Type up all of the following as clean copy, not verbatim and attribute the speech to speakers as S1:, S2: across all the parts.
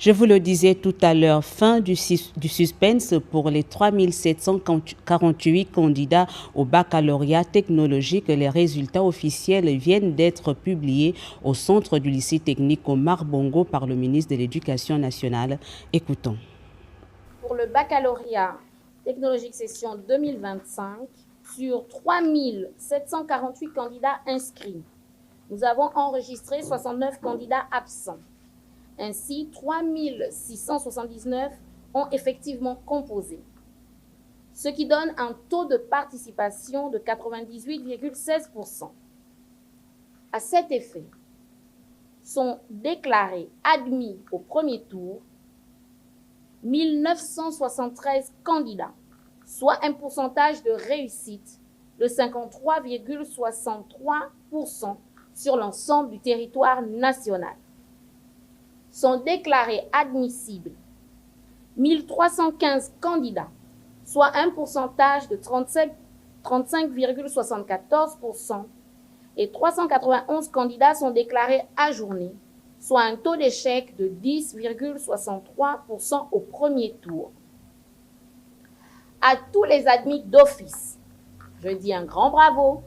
S1: Je vous le disais tout à l'heure, fin du suspense pour les 3748 candidats au baccalauréat technologique. Les résultats officiels viennent d'être publiés au centre du lycée technique Omar Bongo par le ministre de l'Éducation nationale. Écoutons.
S2: Pour le baccalauréat technologique session 2025, sur 3748 candidats inscrits, nous avons enregistré 69 candidats absents. Ainsi, 3679 ont effectivement composé, ce qui donne un taux de participation de 98,16%. À cet effet, sont déclarés admis au premier tour 1973 candidats, soit un pourcentage de réussite de 53,63% sur l'ensemble du territoire national. Sont déclarés admissibles 1315 candidats, soit un pourcentage de 35,74%, et 391 candidats sont déclarés ajournés, soit un taux d'échec de 10,63% au premier tour. À tous les admis d'office, je dis un grand bravo.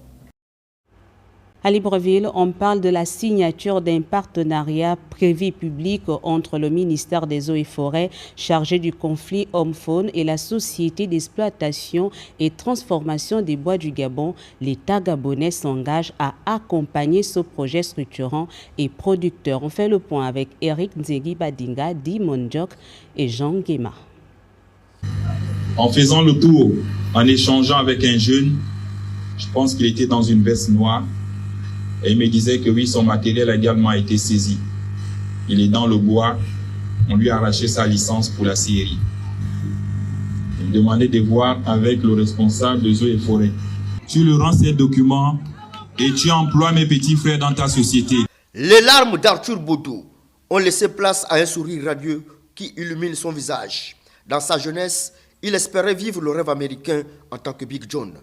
S1: À Libreville, on parle de la signature d'un partenariat privé-public entre le ministère des Eaux et Forêts, chargé du conflit homme-faune, et la Société d'exploitation et transformation des bois du Gabon. L'État gabonais s'engage à accompagner ce projet structurant et producteur. On fait le point avec Eric Nzegi Badinga, Di Mondjok et Jean Guéma.
S3: En faisant le tour, en échangeant avec un jeune, je pense qu'il était dans une veste noire, et il me disait que oui, son matériel a également été saisi. Il est dans le bois, on lui a arraché sa licence pour la scierie. Il me demandait de voir avec le responsable des eaux et forêts. Tu lui rends ces documents et tu emploies mes petits frères dans ta société.
S4: Les larmes d'Arthur Baudou ont laissé place à un sourire radieux qui illumine son visage. Dans sa jeunesse, il espérait vivre le rêve américain en tant que Big John.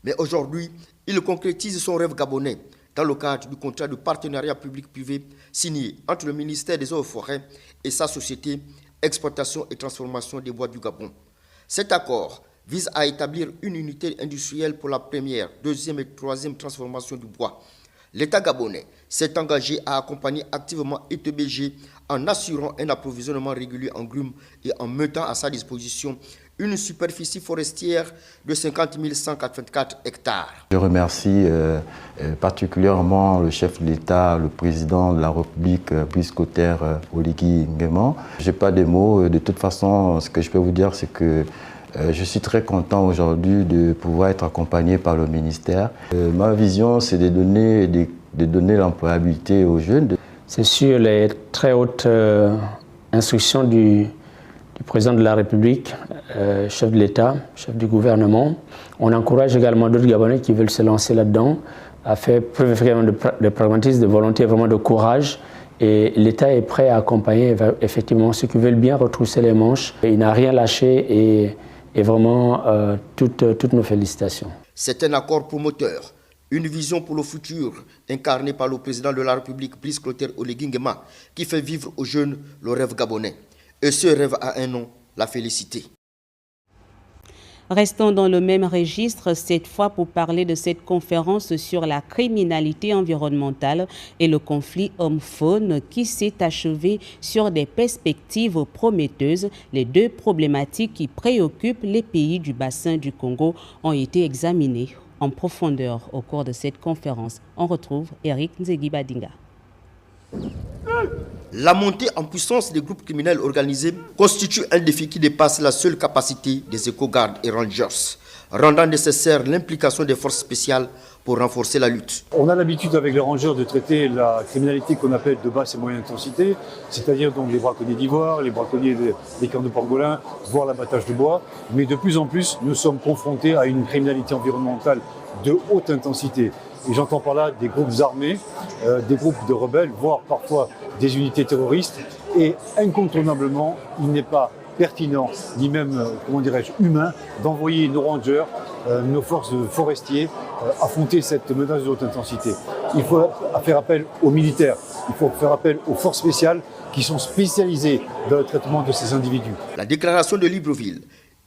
S4: Mais aujourd'hui, il concrétise son rêve gabonais dans le cadre du contrat de partenariat public-privé signé entre le ministère des Eaux et Forêts et sa société Exploitation et Transformation des Bois du Gabon. Cet accord vise à établir une unité industrielle pour la première, deuxième et troisième transformation du bois. L'État gabonais s'est engagé à accompagner activement ETBG en assurant un approvisionnement régulier en grumes et en mettant à sa disposition une superficie forestière de 50 184 hectares.
S5: Je remercie particulièrement le chef de l'État, le président de la République, Brice Clotaire Oligui Nguema. Je n'ai pas de mots. De toute façon, ce que je peux vous dire, c'est que je suis très content aujourd'hui de pouvoir être accompagné par le ministère. Ma vision, c'est de donner l'employabilité aux jeunes.
S6: C'est sur les très hautes instructions du président de la République, chef de l'État, chef du gouvernement. On encourage également d'autres Gabonais qui veulent se lancer là-dedans à faire preuve de pragmatisme, de volonté, vraiment de courage. Et l'État est prêt à accompagner effectivement ceux qui veulent bien retrousser les manches. Il n'a rien lâché et vraiment toutes nos félicitations.
S4: C'est un accord promoteur, une vision pour le futur incarnée par le président de la République, Brice Clotaire Oligui Nguema, qui fait vivre aux jeunes le rêve gabonais. Et ce rêve a un nom, la félicité.
S1: Restons dans le même registre, cette fois pour parler de cette conférence sur la criminalité environnementale et le conflit homme-faune qui s'est achevé sur des perspectives prometteuses. Les deux problématiques qui préoccupent les pays du bassin du Congo ont été examinées en profondeur au cours de cette conférence. On retrouve Eric Nzegi Badinga.
S4: La montée en puissance des groupes criminels organisés constitue un défi qui dépasse la seule capacité des éco-gardes et rangers, rendant nécessaire l'implication des forces spéciales pour renforcer la lutte.
S7: On a l'habitude avec les rangers de traiter la criminalité qu'on appelle de basse et moyenne intensité, c'est-à-dire donc les braconniers d'ivoire, les braconniers des camps de pangolins, voire l'abattage de bois. Mais de plus en plus, nous sommes confrontés à une criminalité environnementale de haute intensité. Et j'entends par là des groupes armés, des groupes de rebelles, voire parfois des unités terroristes. Et incontournablement, il n'est pas pertinent, ni même, humain, d'envoyer nos rangers, nos forces forestiers, affronter cette menace de haute intensité. Il faut faire appel aux militaires, il faut faire appel aux forces spéciales qui sont spécialisés dans le traitement de ces individus.
S4: La déclaration de Libreville,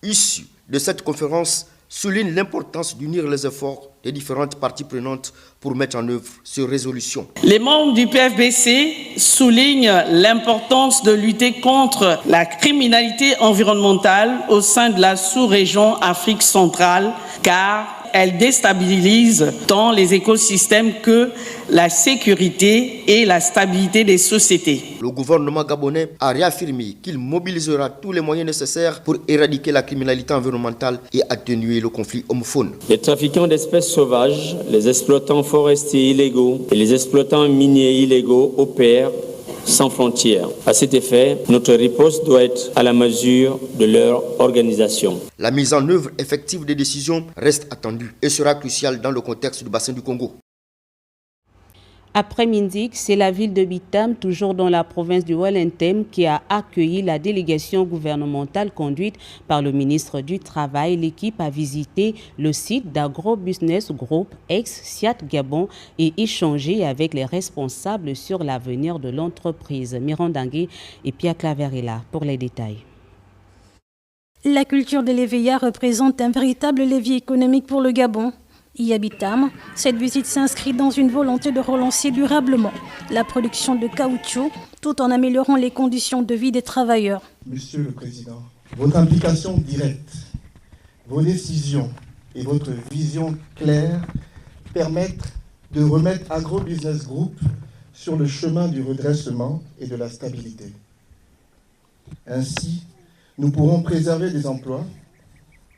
S4: issue de cette conférence, souligne l'importance d'unir les efforts des différentes parties prenantes pour mettre en œuvre ces résolutions.
S8: Les membres du PFBC soulignent l'importance de lutter contre la criminalité environnementale au sein de la sous-région Afrique centrale, car elle déstabilise tant les écosystèmes que la sécurité et la stabilité des sociétés.
S4: Le gouvernement gabonais a réaffirmé qu'il mobilisera tous les moyens nécessaires pour éradiquer la criminalité environnementale et atténuer le conflit homme-faune.
S9: Les trafiquants d'espèces sauvages, les exploitants forestiers illégaux et les exploitants miniers illégaux opèrent sans frontières. À cet effet, notre riposte doit être à la mesure de leur organisation.
S4: La mise en œuvre effective des décisions reste attendue et sera cruciale dans le contexte du bassin du Congo.
S1: Après Mindik, c'est la ville de Bitam, toujours dans la province du Wellington, qui a accueilli la délégation gouvernementale conduite par le ministre du Travail. L'équipe a visité le site d'Agro-Business Group, ex-Siat Gabon, et échangé avec les responsables sur l'avenir de l'entreprise. Mirandangé et Pierre Claverella pour les détails.
S10: La culture de l'éveillard représente un véritable levier économique pour le Gabon. Y Bitam, cette visite s'inscrit dans une volonté de relancer durablement la production de caoutchouc tout en améliorant les conditions de vie des travailleurs.
S11: Monsieur le Président, votre implication directe, vos décisions et votre vision claire permettent de remettre Agro-Business Group sur le chemin du redressement et de la stabilité. Ainsi, nous pourrons préserver des emplois,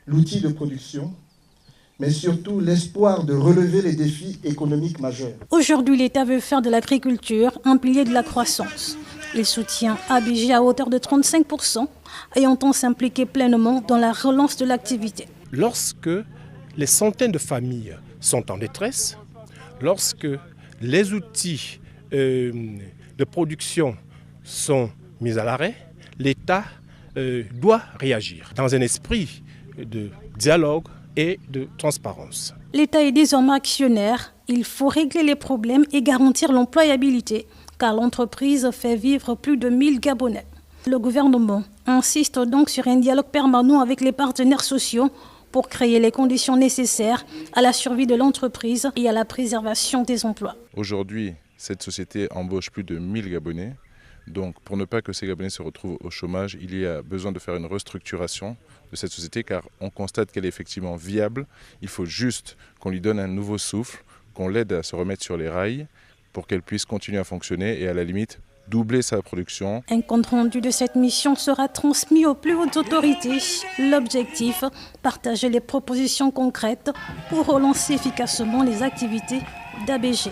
S11: l'outil de production, mais surtout l'espoir de relever les défis économiques majeurs.
S10: Aujourd'hui, l'État veut faire de l'agriculture un pilier de la croissance. Il soutient ABG à hauteur de 35% et entend s'impliquer pleinement dans la relance de l'activité.
S12: Lorsque les centaines de familles sont en détresse, lorsque les outils de production sont mis à l'arrêt, l'État doit réagir dans un esprit de dialogue et de transparence.
S10: L'État est désormais actionnaire. Il faut régler les problèmes et garantir l'employabilité, car l'entreprise fait vivre plus de 1000 Gabonais. Le gouvernement insiste donc sur un dialogue permanent avec les partenaires sociaux pour créer les conditions nécessaires à la survie de l'entreprise et à la préservation des emplois.
S13: Aujourd'hui, cette société embauche plus de 1000 Gabonais. Donc, pour ne pas que ces Gabonais se retrouvent au chômage, il y a besoin de faire une restructuration de cette société car on constate qu'elle est effectivement viable. Il faut juste qu'on lui donne un nouveau souffle, qu'on l'aide à se remettre sur les rails pour qu'elle puisse continuer à fonctionner et à la limite doubler sa production.
S10: Un compte rendu de cette mission sera transmis aux plus hautes autorités. L'objectif, partager les propositions concrètes pour relancer efficacement les activités d'ABG.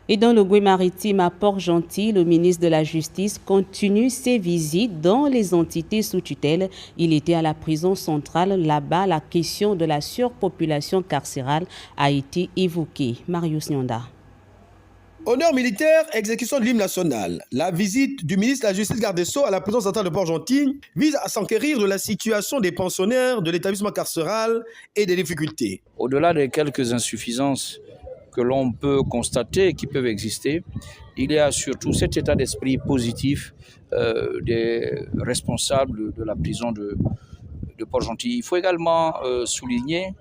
S1: Et dans le Goué maritime à Port-Gentil, le ministre de la Justice continue ses visites dans les entités sous tutelle. Il était à la prison centrale. Là-bas, la question de la surpopulation carcérale a été évoquée. Marius Nyanda.
S14: Honneur militaire, exécution de l'hymne national. La visite du ministre de la Justice garde des Sceaux à la prison centrale de Port-Gentil vise à s'enquérir de la situation des pensionnaires de l'établissement carcéral et des difficultés.
S15: Au-delà de quelques insuffisances que l'on peut constater, qui peuvent exister, il y a surtout cet état d'esprit positif des responsables de la prison de Port-Gentil. Il faut également souligner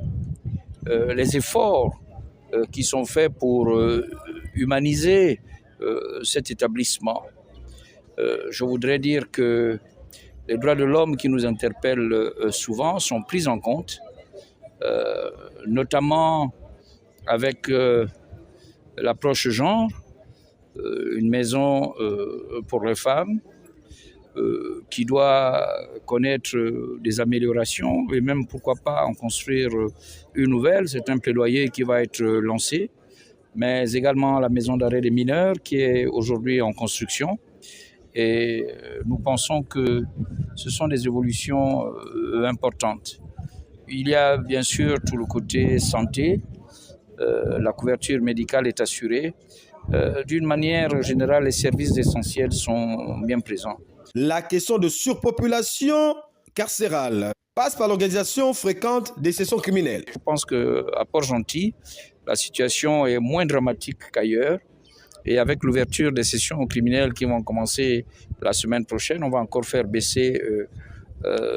S15: les efforts qui sont faits pour humaniser cet établissement. Je voudrais dire que les droits de l'homme qui nous interpellent souvent sont pris en compte, notamment avec l'approche genre, une maison pour les femmes qui doit connaître des améliorations et même pourquoi pas en construire une nouvelle. C'est un plaidoyer qui va être lancé, mais également la maison d'arrêt des mineurs qui est aujourd'hui en construction. Et nous pensons que ce sont des évolutions importantes. Il y a bien sûr tout le côté santé. La couverture médicale est assurée. D'une manière générale, les services essentiels sont bien présents.
S14: La question de surpopulation carcérale passe par l'organisation fréquente des sessions criminelles.
S15: Je pense qu'à Port-Gentil, la situation est moins dramatique qu'ailleurs. Et avec l'ouverture des sessions criminelles qui vont commencer la semaine prochaine, on va encore faire baisser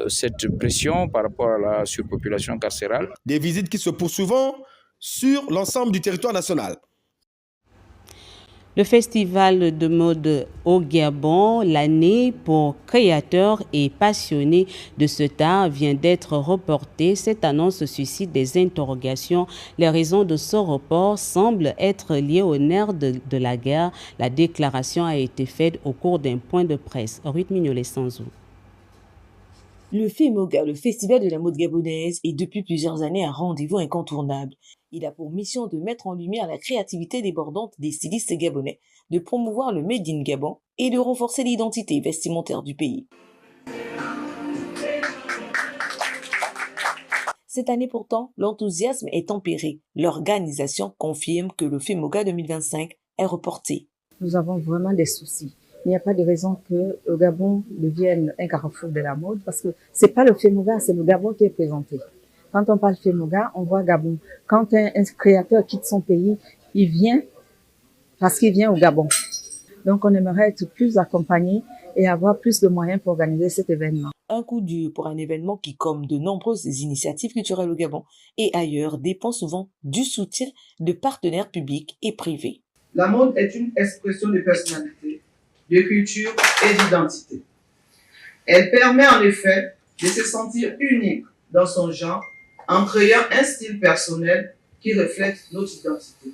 S15: cette pression par rapport à la surpopulation carcérale.
S14: Des visites qui se poursuivront sur l'ensemble du territoire national.
S1: Le festival de mode au Gabon, l'année pour créateurs et passionnés de cet art, vient d'être reporté. Cette annonce suscite des interrogations. Les raisons de ce report semblent être liées au nerf de la guerre. La déclaration a été faite au cours d'un point de presse. Ruth Mignolet-Sanzou.
S16: Le FEMOGA, le Festival de la mode gabonaise, est depuis plusieurs années un rendez-vous incontournable. Il a pour mission de mettre en lumière la créativité débordante des stylistes gabonais, de promouvoir le Made in Gabon et de renforcer l'identité vestimentaire du pays. Cette année pourtant, l'enthousiasme est tempéré. L'organisation confirme que le FEMOGA 2025 est reporté.
S17: Nous avons vraiment des soucis. Il n'y a pas de raison que le Gabon devienne un carrefour de la mode parce que c'est pas le FEMOGA, c'est le Gabon qui est présenté. Quand on parle FEMOGA, on voit Gabon. Quand un créateur quitte son pays, il vient parce qu'il vient au Gabon. Donc on aimerait être plus accompagné et avoir plus de moyens pour organiser cet événement.
S16: Un coup dur pour un événement qui, comme de nombreuses initiatives culturelles au Gabon et ailleurs, dépend souvent du soutien de partenaires publics et privés.
S18: La mode est une expression de personnalité, de culture et d'identité. Elle permet en effet de se sentir unique dans son genre en créant un style personnel qui reflète notre identité.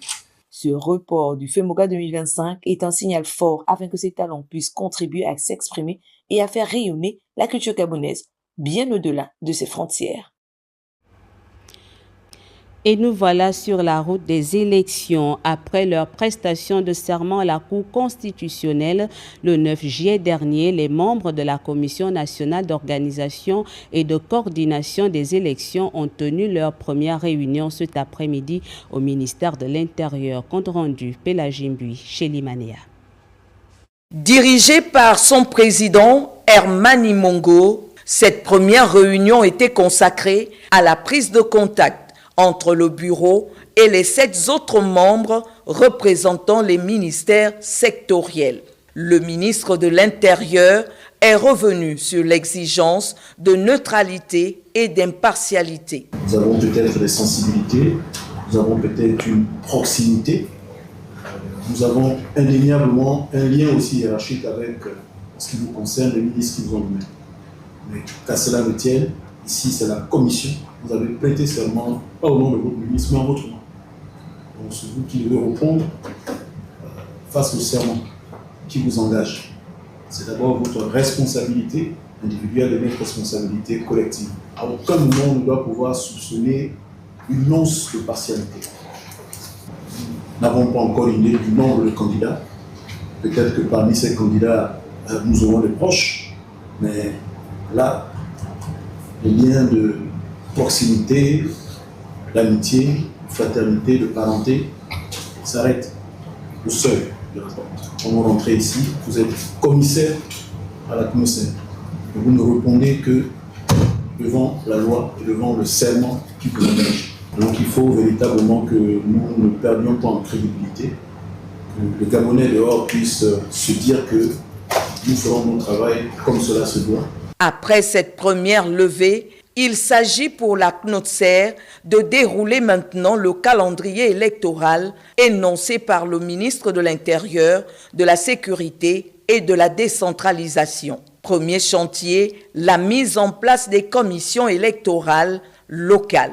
S16: Ce report du FEMOGA 2025 est un signal fort afin que ces talents puissent contribuer à s'exprimer et à faire rayonner la culture gabonaise bien au-delà de ses frontières.
S1: Et nous voilà sur la route des élections. Après leur prestation de serment à la Cour constitutionnelle le 9 juillet dernier, les membres de la Commission nationale d'organisation et de coordination des élections ont tenu leur première réunion cet après-midi au ministère de l'Intérieur. Compte rendu, Pélagie Mbui, Chélie Manéa.
S19: Dirigée par son président, Hermani Mongo, cette première réunion était consacrée à la prise de contact entre le bureau et les 7 autres membres représentant les ministères sectoriels. Le ministre de l'Intérieur est revenu sur l'exigence de neutralité et d'impartialité.
S20: Nous avons peut-être des sensibilités, nous avons peut-être une proximité, nous avons indéniablement un lien aussi hiérarchique avec ce qui vous concerne, les ministres qui vous ont nommés. Mais qu'à cela ne tienne, ici c'est la commission. Vous avez prêté serment, pas au nom de votre ministre, mais en votre nom. Donc c'est vous qui devez répondre face au serment qui vous engage. C'est d'abord votre responsabilité individuelle et notre responsabilité collective. À aucun moment on ne doit pouvoir soupçonner une once de partialité. Nous n'avons pas encore une idée du nombre de candidats. Peut-être que parmi ces candidats, nous aurons des proches, mais là, les liens de proximité, d'amitié, de fraternité, de parenté s'arrêtent au seuil de la porte. Quand vous rentrez ici, vous êtes commissaire à la commissaire. Et vous ne répondez que devant la loi et devant le serment qui vous engage. Donc il faut véritablement que nous ne perdions pas en crédibilité, que le Gabonais dehors puisse se dire que nous ferons notre travail comme cela se doit.
S19: Après cette première levée, il s'agit pour la CNOTSER de dérouler maintenant le calendrier électoral énoncé par le ministre de l'Intérieur, de la Sécurité et de la décentralisation. Premier chantier, la mise en place des commissions électorales locales.